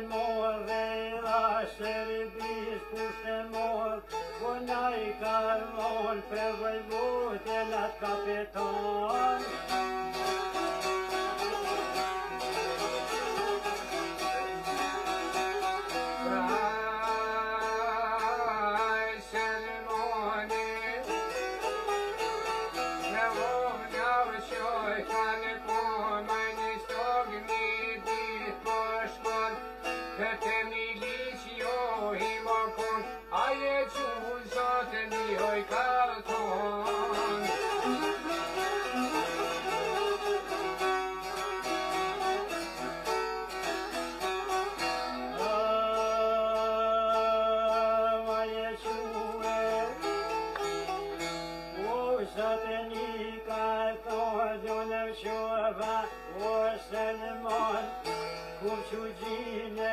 mor dhe dha shërbis pushtemor, po na I karmon për vojvodën atë kapitan.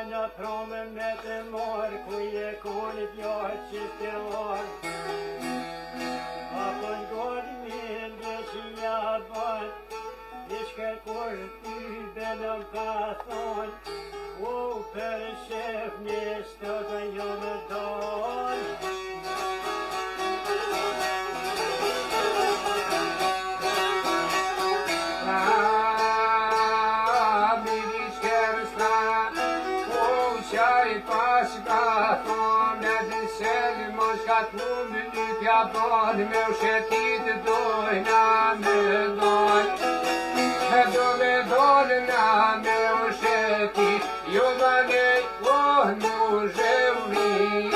Në promë me të morë, ku je koni t'johë qiste orë. Apo n'gorë minde që ja bën, ishke kur ty belëm ka thonë, u për shef një stëtë jo më donë. Me u shetit dojna me doj, do me dojna me u shetit, ju ma ne nu ževrin.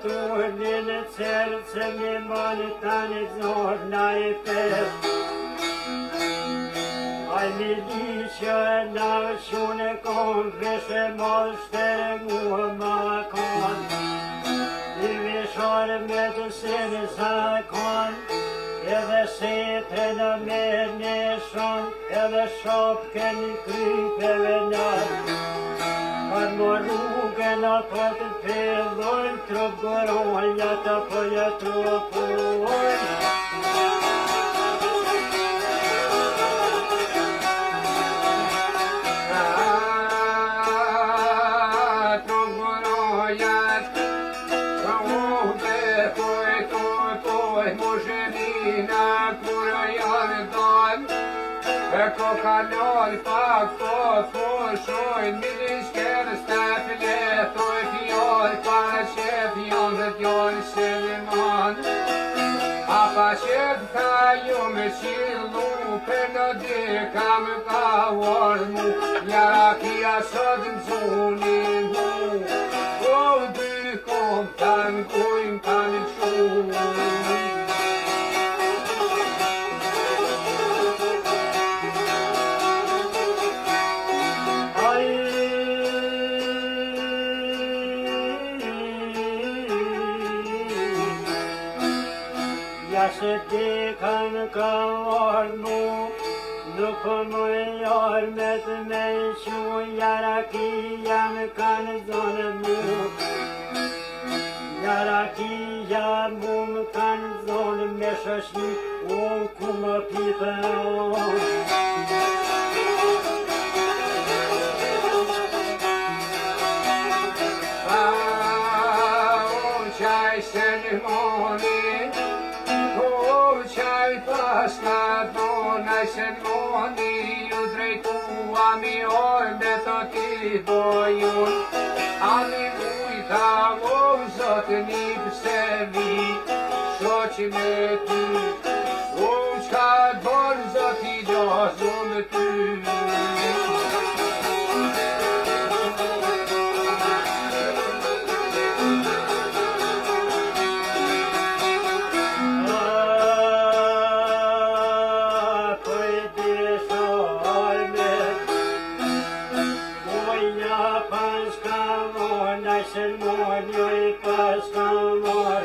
Turnin serce mi mani tani znor na I pes. Aj mi di që na shune kon, veshe mos shtere mua ma kon. I vishore me të sene zakon, edhe setre në mer në shon, edhe shopke një krypeve nër. Kad më rrugën apo të pillojnë, trup goronja të pëllë trupojnë. Trup goronjat, ka ude toj, mushërina kura janë dojnë. E ko kanal pak po fushojnë, miliskere stafile, toj fjallë, para qef janë dhe t'jallë Seliman. A pa qef tha ju me qillu, për në dika më ka orë mu, njara kia sot në zunin mu, o dykom tanë kujnë tanë shumë. Se dikan ka orë mu, nuk më jarë me të me shu, jarakia më kanë zonë mu. Jarakia mu më kanë zonë me shashni, u ku më pipe qaj se në moni, Pasna dona Seliman, ju drejtua mi orë me të ti dojun. Ani mujta o zotë një pëse vi, shoqi me ty, u qka dorë zotë I gjozu me ty. Seliman, jo I pas kamar.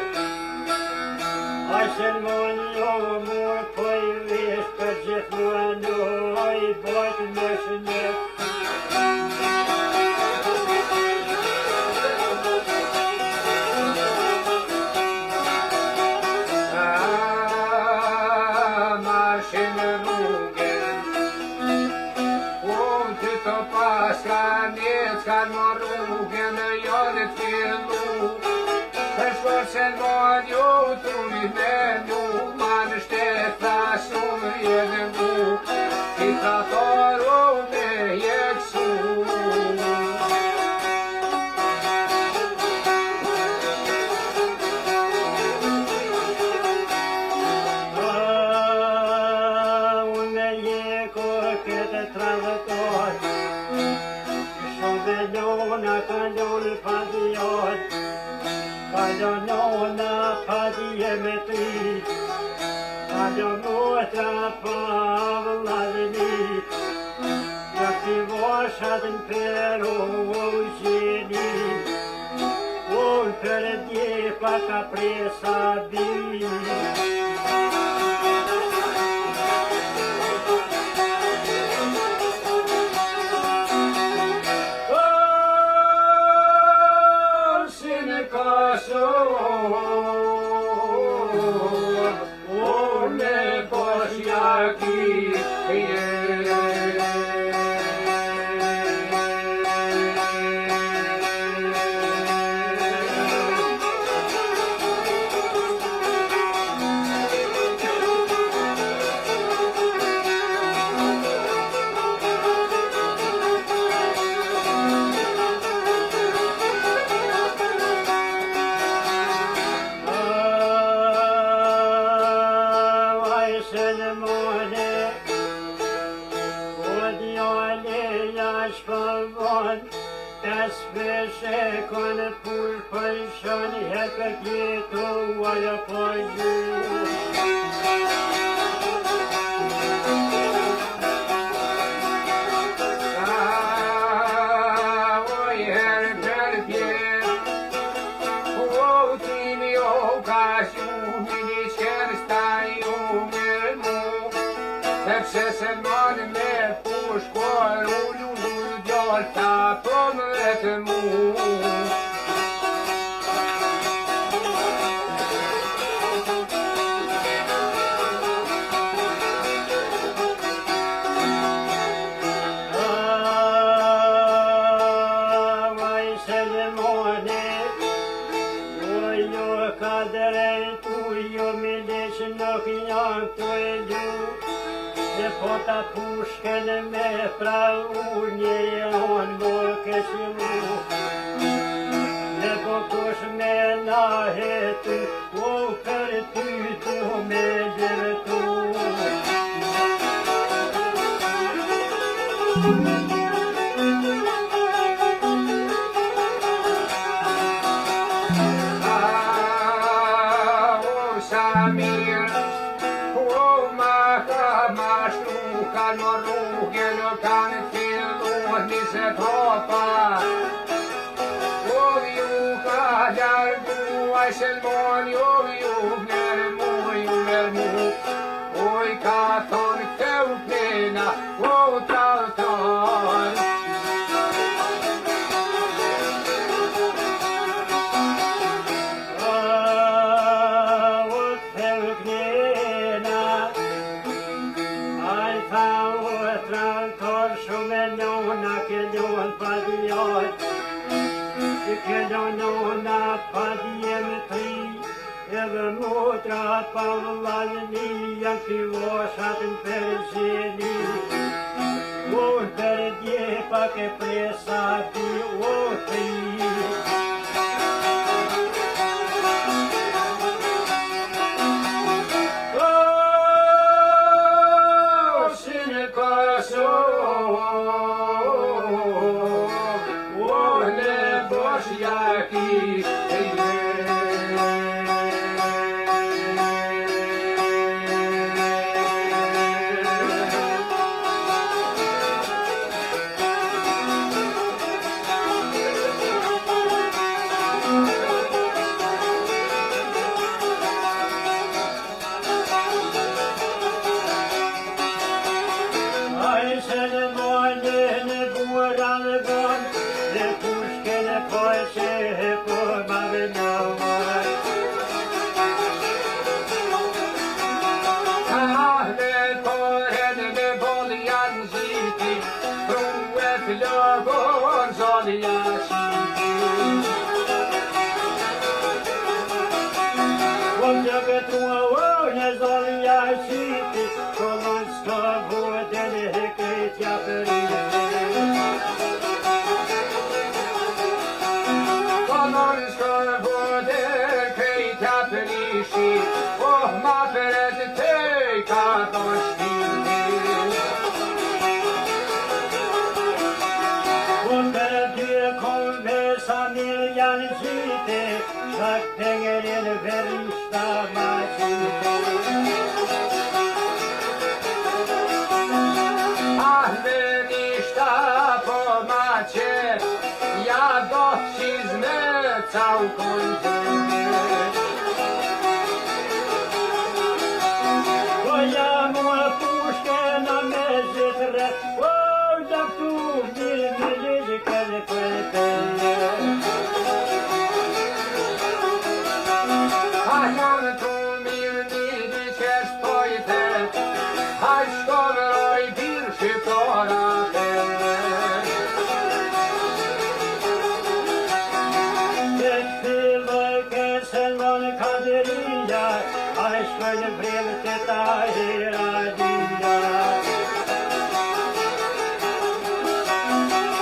Aj Seliman, jo mor, po I vesh për gjithmonë, I bajt me shëndet. planet kan man roggen gör det fillu. Förståelsen var ju otroligt men jo man stäffar som egen bok. Titta tar och det gick så. Padonona padiemetri, padonota pavladini, jak ty vårsaden pero ojeni, on perdi paka presa bi. Con pulpășani, hepăghitul, oaia păju. Oi, herber pie, o timi o cașu, mini stai umermu, tepse se man me pușcoar, ulu diorta pomletmu. Pota pušken me praunje on boke silu. Nebo koš me nahetu, o pertu tu me djertu. Selmon jo mermu, oj katon teupena, o tautan. O teupena, alfa o trantor som en nona kedon padiot. Kedonona padiemetri, ever motra pavlalni, jak ty vårsaden perseni. O perdie pake presa bi otri. Love shkon zonja shiti. Om të betua në zonja shiti, kolon s'ka vodën e këtja përire. Kolon s'ka vodën këtja përishi, oh ma përët të ka do shtiti. Familjen gjite, shak pengerin verishta ma qite. Ah, verishta po ma qe, ja do qizme całkoj Po ja mua pushke na me zitre, o da këtu mirë mirë kërë kërë. Janë të mirë një që shpojte, a shkoveroj birë shqiptorate. Të filloj kësën mon kaderia, a shkojnë vrelë të ta hiradia.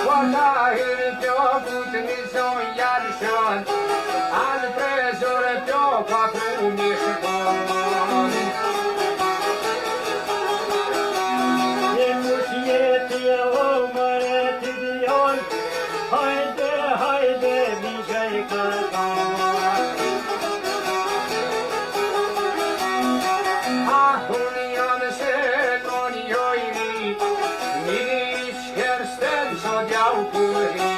Guarda hirë pjoku të nizon jarë shën, anë prezore pjoka tru një shkon. E kush jeti e omëre të dion, hajde, hajde, vijaj kërkan. Ah, unë janë se non jojri, një shkersten sot jau kurri.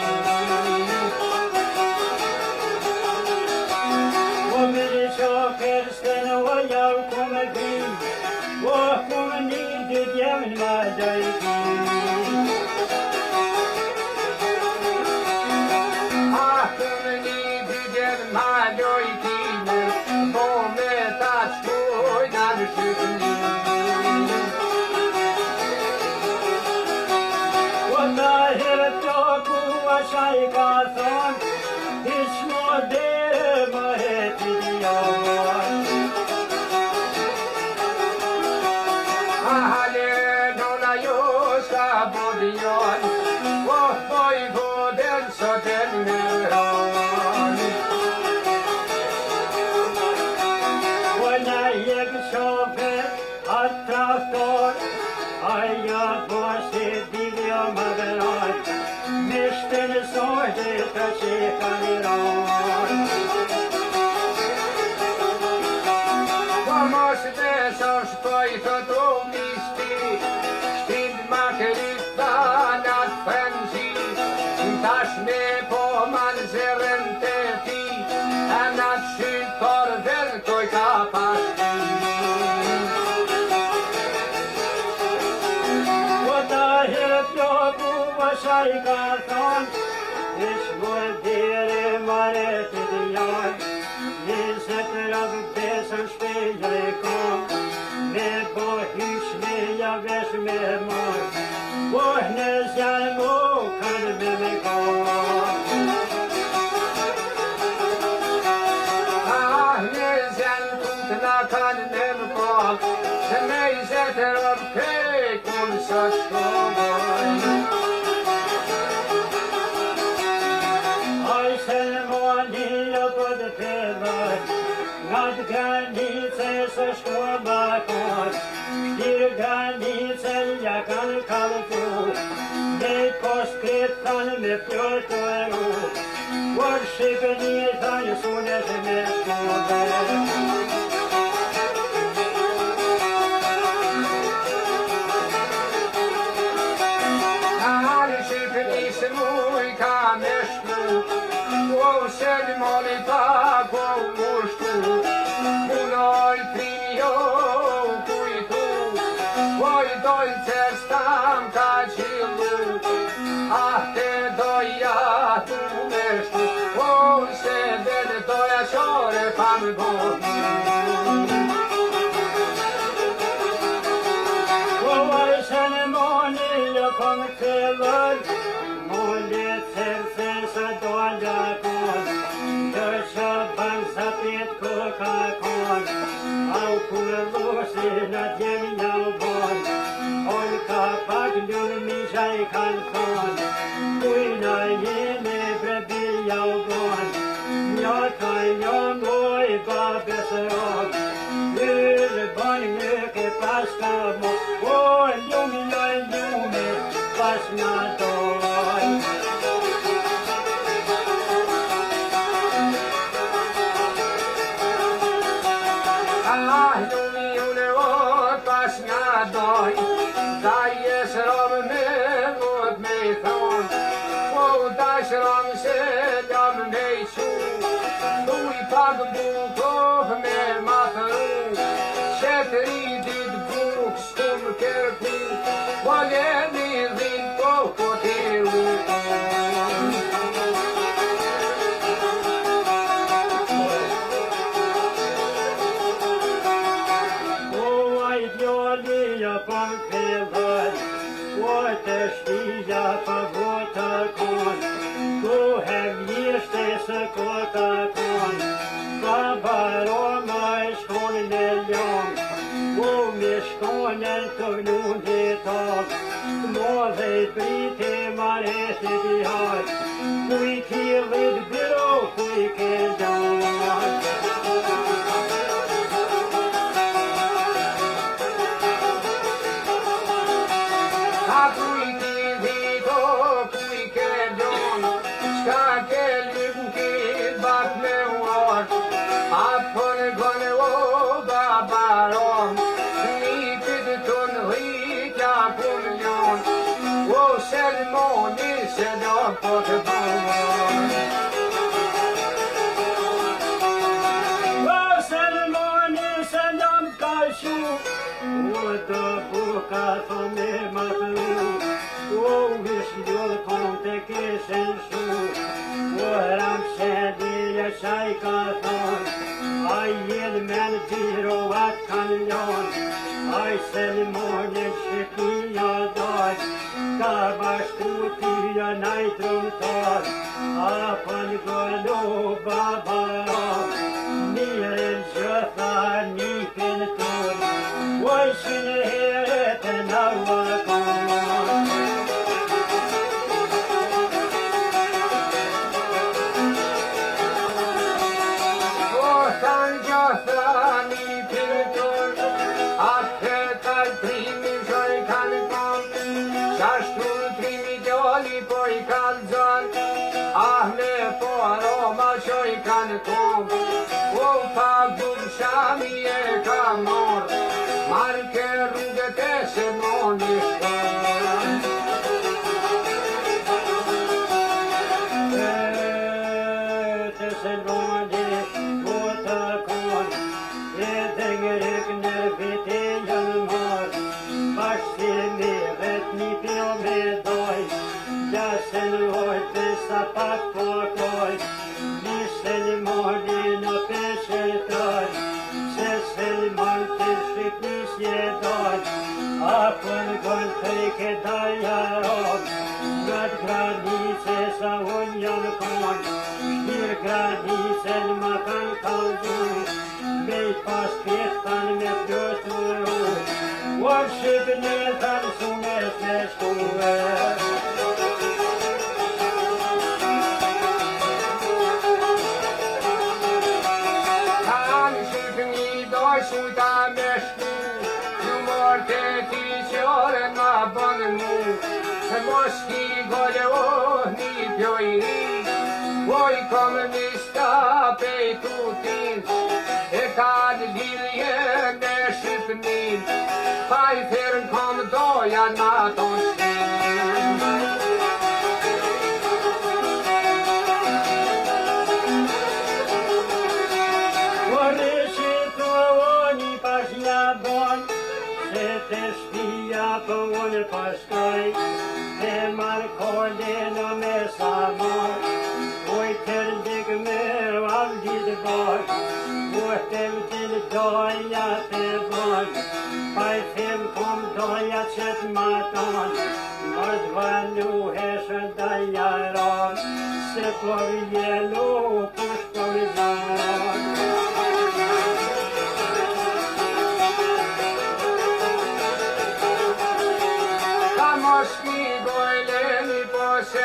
Omëri që kërsten o jau kumë grim, o kumë një dy djemin ma dojkim. Ah, kumë një bygjen ma lojkim, po me ta qkoj në shqytni. O ta herë pjoku asaj ka thonë, hiç mo dere më heti dion. Halleluja, jo s'ka bodion, oh, poj voden sot e nëron. O na jek shofe atë traftor, aja bashkë divja më veron, me shtenë sojtë të që ka miron. Po mos besosh poj të do misti, shtind ma kërit anat fënzi, tash me po man zërën të ti, anat shqytor verkoj ka pashti. O ta herë pjoku asaj ka thonë, hiç mo dere më heti dion. Njëzet radhë besën shpeja e kom, me bo hysh me javesh me mor, po në zjanë mo kanë me kom. Ah, një zjanë tut na kanë në më kom, se me i zetëror pekun së shkomoj. Aj se moni jo për të pëlloj, nga të granice së shko bakon, shtirë granice ja kanë kalëtu, ne post kretë thanë me pjotë e ru, por shqipëni thanë sunet me shkove. Halë shqipëni se muj ka me shku, o se moli pa ko ushtu, punoj primi jo kujtu, poj doj cestam ka qillu, ah te doja tu me shtu, o se dhe doja qore pa më bohi. O aj se në moni jo kom të lër, moni mosin atjem jalbon On ka pak lun misha I kan thon Kujna jene brebi jalbon Nja ka nja moj babes rog Lyre boj myke paska mo O ljumi pas nga doj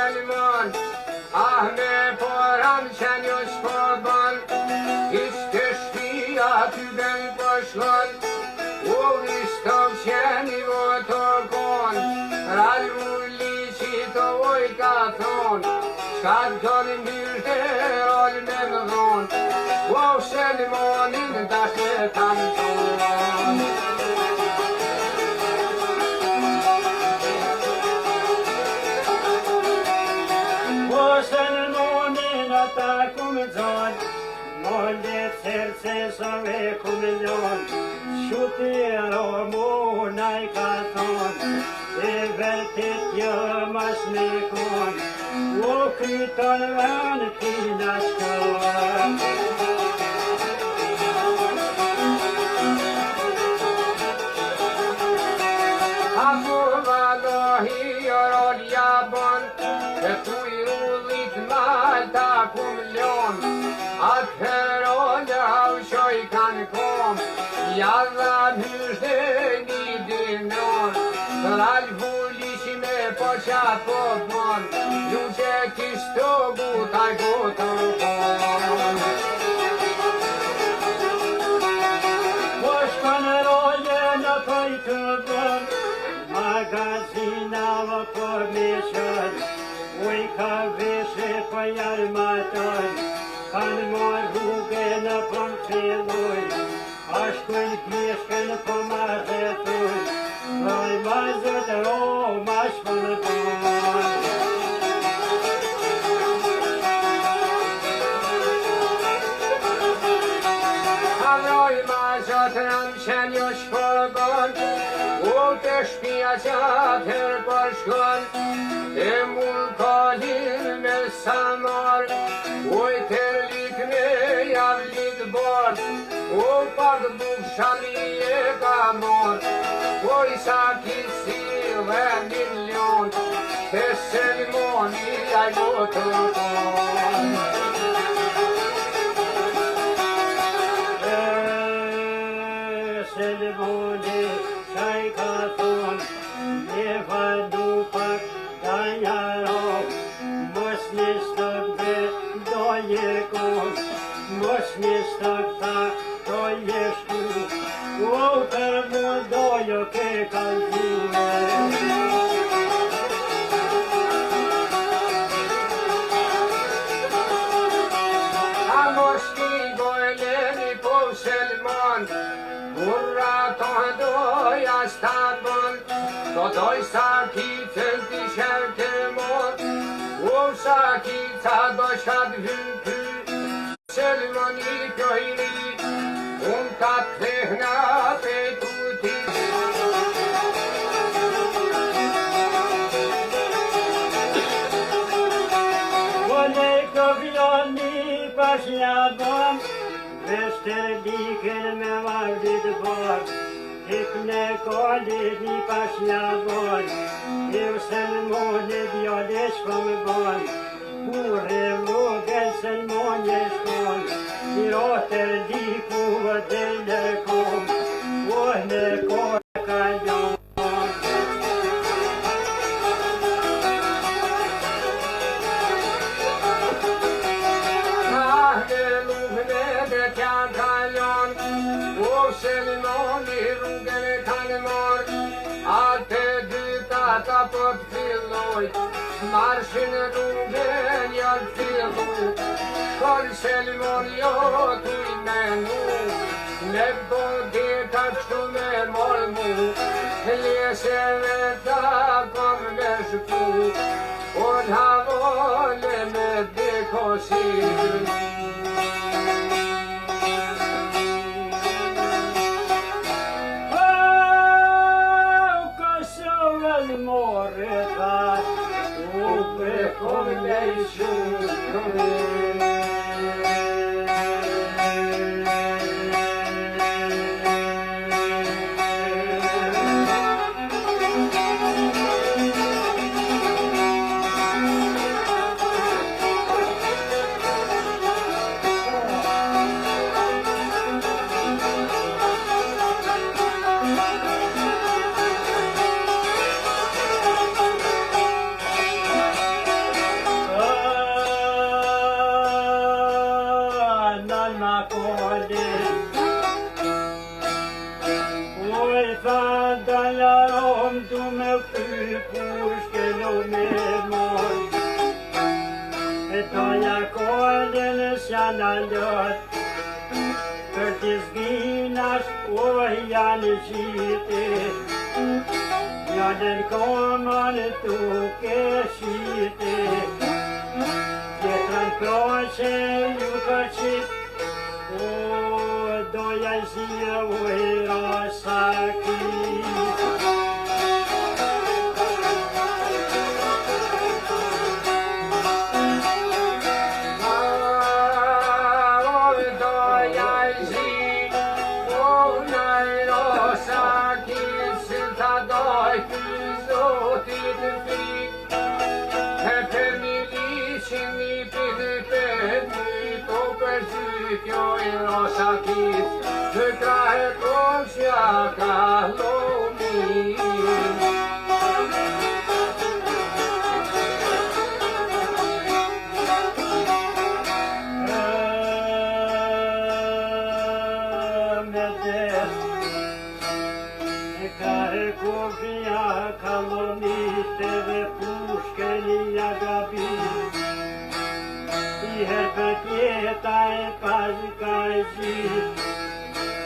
Selman me poran që një shpërban ishte shpia ty ben përshkon u vishtov që një vëtë kon rallulli që të oj ka thon shka të gjoni mirë rol me më dhon u Selmanin dashtë të më ton Selmanin ata kumë dzon Mollet sërce sa ve kumë ljon Shutiro muna I ka thon E vërtet jam as me kon O kyton vën tina shkon Afu valohi rol jabon E tu I rullit malta kum ljon Atëherë ollë shoj kanë kom Jalla myshde një dinon Lal vullish me po qatë po bon Ju që kishto butaj botën kon Po shkon rolle në toj të bon Magazina vë për me shër Uj ka veshe për jarmaton Kanë mor rrugë në për filloj Ashkuj pjeshkën për ma rretoj Për ma zëtë o ma shpërbon Haroj ma zotëram që një shpërbon U të shpia që atër përshkon E mund kalin me samar Uj të lik me javlit bord U pak buk shani e ka mor Uj sa kisi dhe milion Të Selmoni ajo të kon Selmoni qaj ka thon E vadu pak da njaro Mos një stëk dhe do je kon Mos një stëk tha do je shku O për mu dojo ke kalzime A mos ti gojleni po Selman Urra to doja stabon To doj sa kitën ti shërke mot U sa kita do shat hynky Selmoni kojri Unë ka të hna pe tuti Vole këvjoni pas jabon Vester diken me vardit bor Hikne kolit një pas jabon E Selmoni djole shkom bon Kure vogel Selmoni shkom I roter diku vëdele kom O në kore ka ljon Selmoni rrugën e kanë mor Atë dyta ta po të filloj Marshin rrugën janë fillu Shkoj Selmoni jo tu I menu Ne bodi ka qëtu me mor mu Leseve ta kom me shku O n'havole me dekosi More that, oh, Me toja kodin s'janë allot, për t'i zginash, janë gjiti. Njëllën komën tuke shiti, tjetërën proqe ju përqit, doja zhje ujra sakit. Kjo e rosakit, të krahe kosja ka lomi. Me des, e krahe kosja ka lomi, dhe pushkeni agabit. Iher për pjeta e pas ka gjit,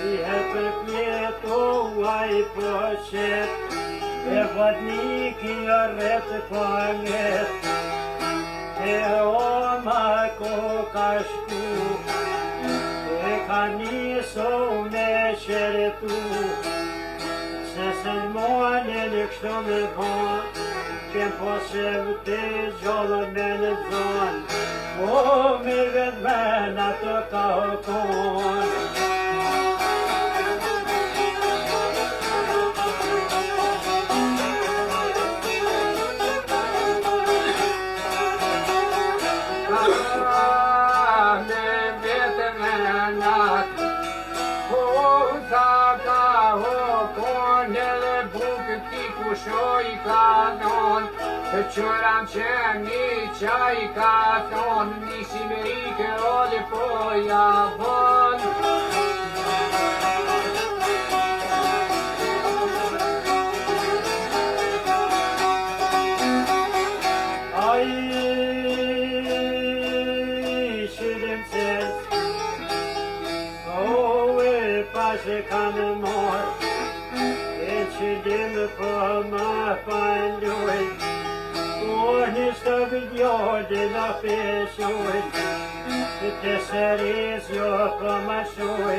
iher për pjetoa i poqet, e vatniki rret panget, e oma ko ka shku, e ka niso me qeretu, se Selmanin e kështu me ban, qem posem të gjollë me në zonë, me vetë mena të ka okon. Me vetë menat, ta ka okon, edhe bukë ti kushoj ka non, të qëram që një qaj ka thonë, nisi me rike ode po ja bon. Ai, shidim ses, e pashe kanë mor, e shidim për ma panduj, një stë vidjode në peshuj, të sëris jo për më shuj,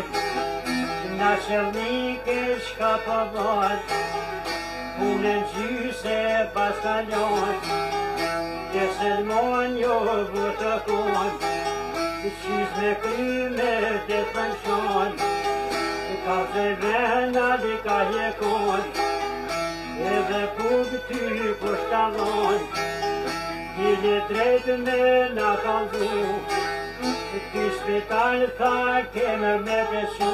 në qëllnike shka për bët, punën gjyse pas kalon, të Selman jo vëtë kon, qiz me kryme të pënshon, ka zë vena di ka jekon, edhe pug ty kushtallon, Ili drejtë me nga kalzu, ty spital tha keme me besu,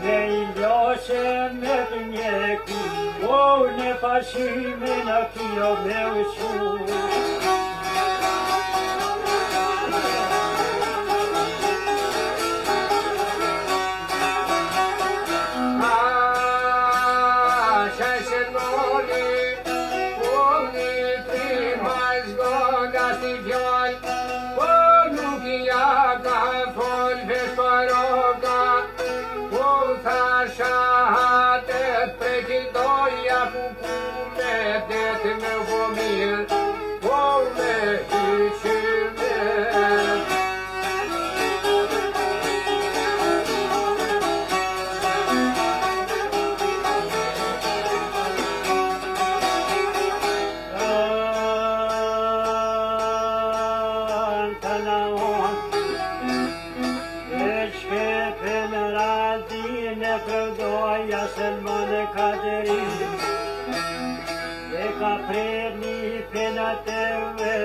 me I ljoshe me të njeku, në pashime në kjo me ushu.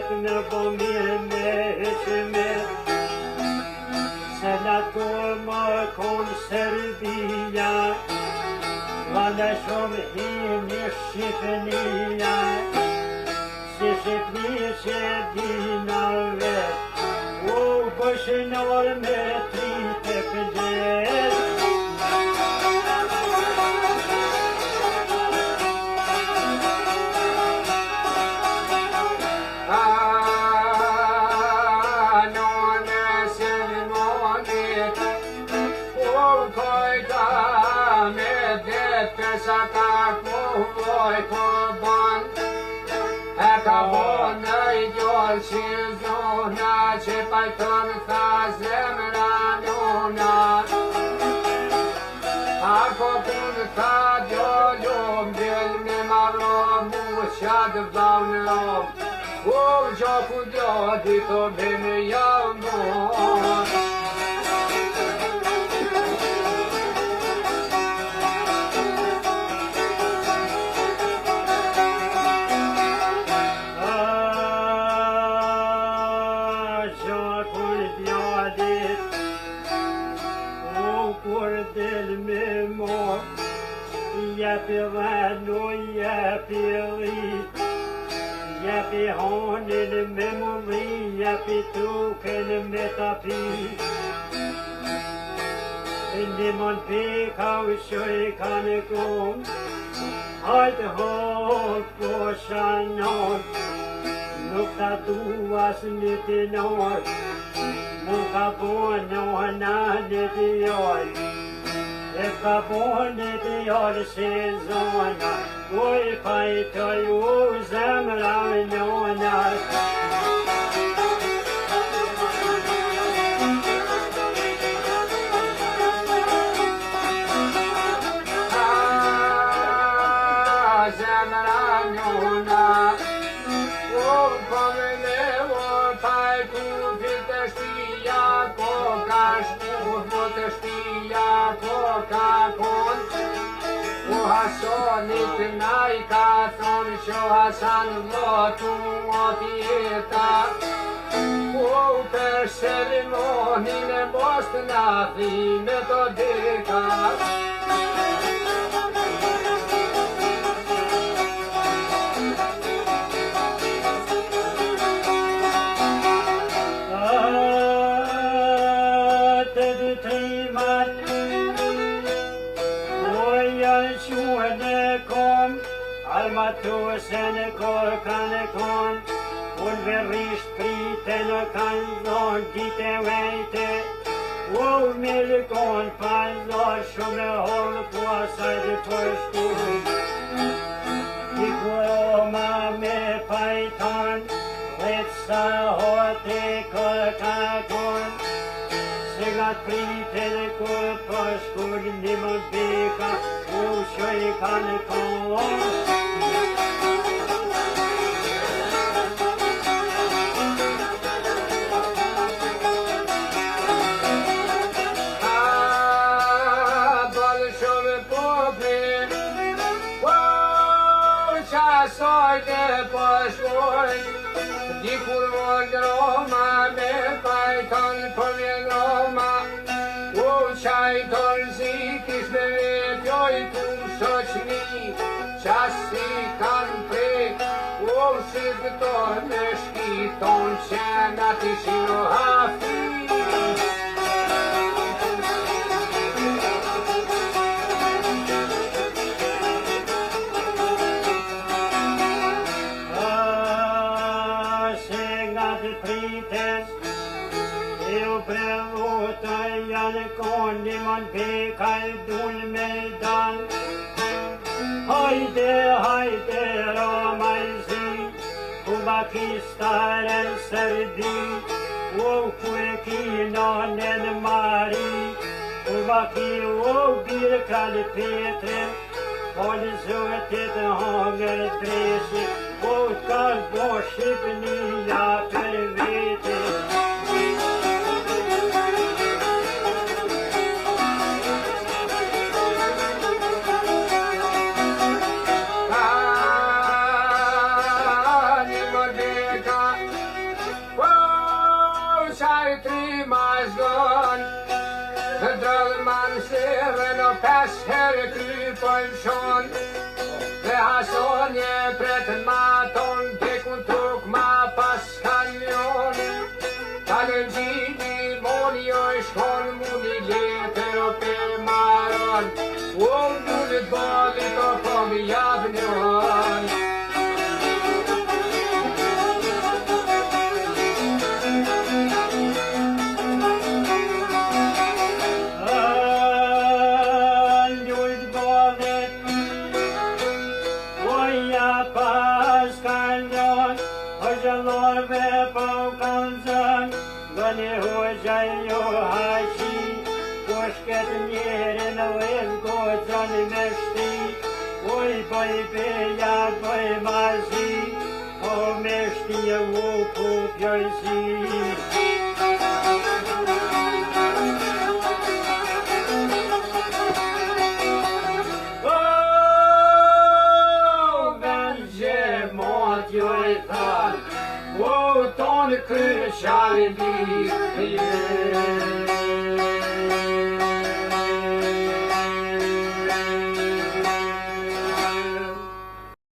Në bomir me hëqmet, se në të më konë Serbia, vane shumë hini Shqipënia, si Shqipni që dina vet, bëshinor me 30 vjet. sa ka kuvoj po ban e ka bon në i gjoll që zona që pajton tha zemra njona ako kun tha gjollo mbjell me marro mu qatë vlau në rom o gjoku djodi të bene javnon Jepi venu, jepi rrit, jepi hanin me mumri, jepi truken me tapi. Ndimon pika u shoj kanë kom, hajtë hop po shanon, nuk ta duas një tinor, mun ka bonona një tjoj. E ka bone të jallë se zona, oj pajtoj u zemra njona. Zemra njona, u pomene u pajtu vite shpia, ko ka shkuh të shpia, ko ka kon. U hasonit na I ka thonë që hasan lotu o tjeta. U për serimonin e bost na dhime të deka. Almatusen kor kanë kon, unë verrisht priten kanë dhon dite vejte, u mirë kon pazor shumë hollë po asaj dhe përshkuj. I kuroma me pajton, vetë sa hote kor kanë kon, se gat priten kor përshkuj një më bika, u shoj kanë kon. Sojtë pëshkoj, dikur vojnë Roma, me pajton për vjen Roma. U qajton zikish me vetjoj tu shoqni, qasi kanë prek, u shqiptor me shkiton që nga t'i shino hafi. Ndimon pika I dul me dan. Hajde, hajde Roma I zi, ku bakistaren sërdi, u ku e kinon e në mari, ku baki u birë kalë petre, polë zotit hongër dreshi, u t'kallë bo Shqipënia për vete. Pes herë krypojnë shon dhe hason një pretën maton tekun tuk ma pas kamion kalën gjini moni o I shkon muni letër o pe maron u ndullit bolit o komi javnjon. kanë zënë, bëni hoxha jo haqi, po shket njeri në vëz goxhan me shti, oj bëj beja, bëj mazi, o me shti e u ku pjojzi. O tonë kërë shalin di,